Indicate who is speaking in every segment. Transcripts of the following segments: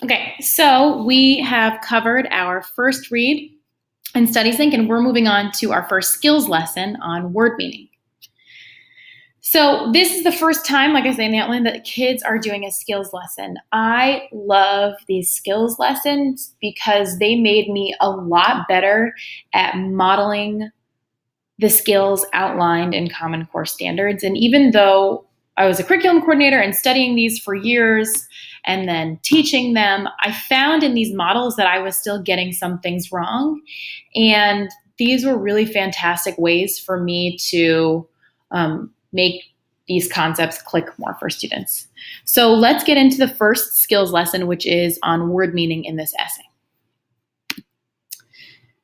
Speaker 1: Okay, so we have covered our first read in StudySync, and we're moving on to our first skills lesson on word meaning. So this is the first time, like I say in the outline, that kids are doing a skills lesson. I love these skills lessons because they made me a lot better at modeling the skills outlined in Common Core standards. And even though I was a curriculum coordinator and studying these for years and then teaching them, I found in these models that I was still getting some things wrong. And these were really fantastic ways for me to make these concepts click more for students. So let's get into the first skills lesson, which is on word meaning in this essay.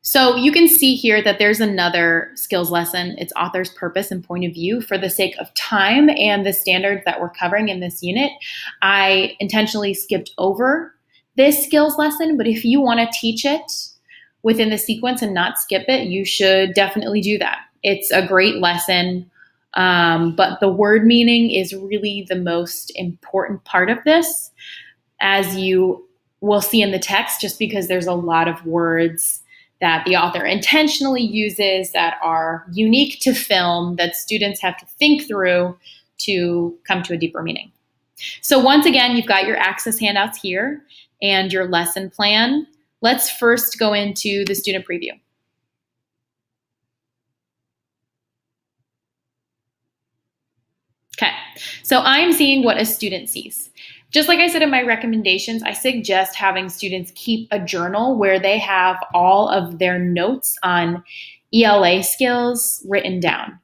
Speaker 1: So you can see here that there's another skills lesson. It's author's purpose and point of view. For the sake of time and the standards that we're covering in this unit, I intentionally skipped over this skills lesson, but if you want to teach it within the sequence and not skip it, you should definitely do that. It's a great lesson, but the word meaning is really the most important part of this, as you will see in the text, just because there's a lot of words that the author intentionally uses that are unique to film that students have to think through to come to a deeper meaning. So once again, you've got your Access handouts here and your lesson plan. Let's first go into the student preview. Okay, so I'm seeing what a student sees. Just like I said in my recommendations, I suggest having students keep a journal where they have all of their notes on ELA skills written down.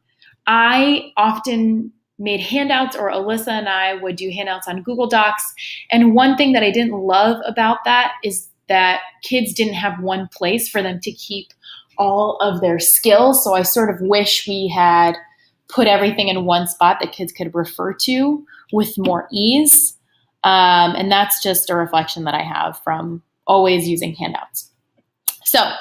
Speaker 1: I often made handouts, or Alyssa and I would do handouts on Google Docs. And one thing that I didn't love about that is that kids didn't have one place for them to keep all of their skills. So I sort of wish we had put everything in one spot that kids could refer to with more ease. And that's just a reflection that I have from always using handouts. So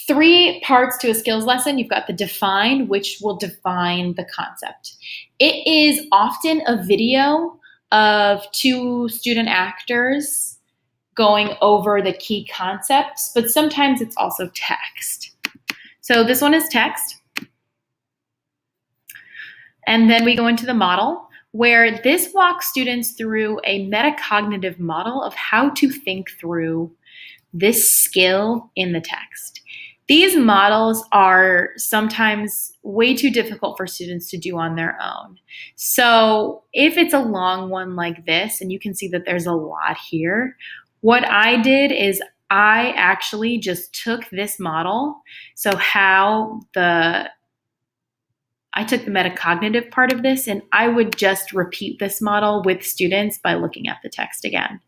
Speaker 1: 3 parts to a skills lesson. You've got the define, which will define the concept. It is often a video of 2 student actors going over the key concepts, but sometimes it's also text. So this one is text. And then we go into the model, where this walks students through a metacognitive model of how to think through this skill in the text. These models are sometimes way too difficult for students to do on their own. So if it's a long one like this, and you can see that there's a lot here, what I did is I actually just took this model, I took the metacognitive part of this, and I would just repeat this model with students by looking at the text again.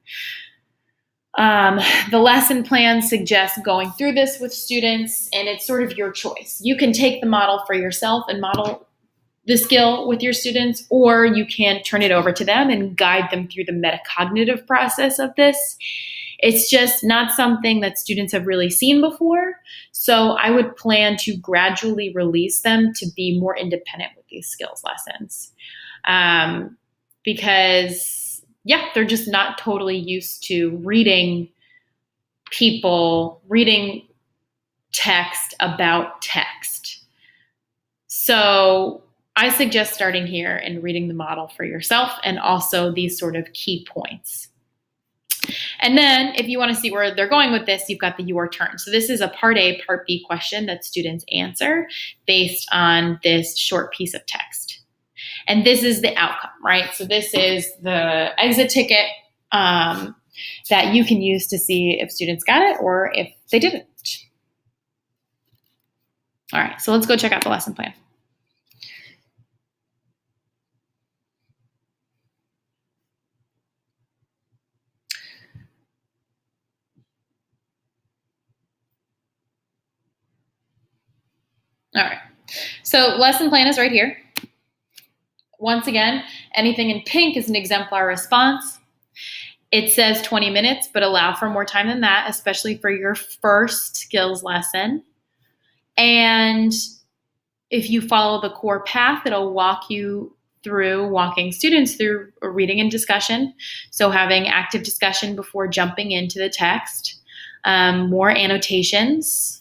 Speaker 1: The lesson plan suggests going through this with students, and it's sort of your choice. You can take the model for yourself and model the skill with your students, or you can turn it over to them and guide them through the metacognitive process of this. It's just not something that students have really seen before. So I would plan to gradually release them to be more independent with these skills lessons. Because, they're just not totally used to reading text about text. So I suggest starting here and reading the model for yourself, and also these sort of key points. And then if you want to see where they're going with this, you've got the your turn. So this is a part A, part B question that students answer based on this short piece of text. And this is the outcome, right? So this is the exit ticket that you can use to see if students got it or if they didn't. All right, so let's go check out the lesson plan. All right, so lesson plan is right here. Once again, anything in pink is an exemplar response. It says 20 minutes, but allow for more time than that, especially for your first skills lesson. And if you follow the core path, it'll walk you through walking students through reading and discussion. So having active discussion before jumping into the text, more annotations,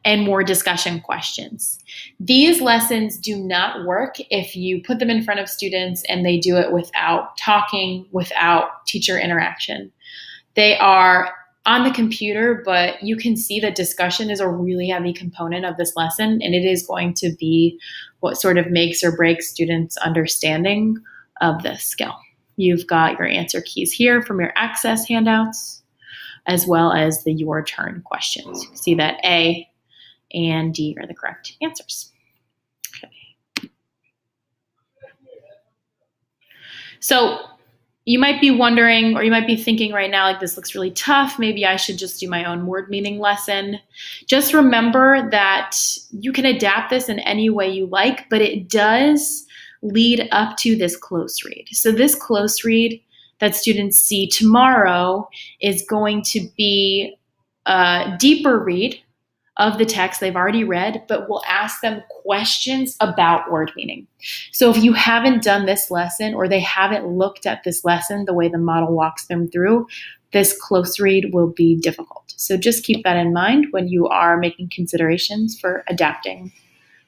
Speaker 1: and more discussion questions. These lessons do not work if you put them in front of students and they do it without talking, without teacher interaction. They are on the computer, but you can see that discussion is a really heavy component of this lesson, and it is going to be what sort of makes or breaks students' understanding of this skill. You've got your answer keys here from your Access handouts, as well as the Your Turn questions. You can see that A and D are the correct answers. Okay. So you might be wondering, or you might be thinking right now, like, this looks really tough. Maybe I should just do my own word meaning lesson. Just remember that you can adapt this in any way you like, but it does lead up to this close read. So this close read that students see tomorrow is going to be a deeper read of the text they've already read, but we'll ask them questions about word meaning. So if you haven't done this lesson, or they haven't looked at this lesson the way the model walks them through, this close read will be difficult. So just keep that in mind when you are making considerations for adapting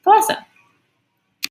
Speaker 1: the lesson.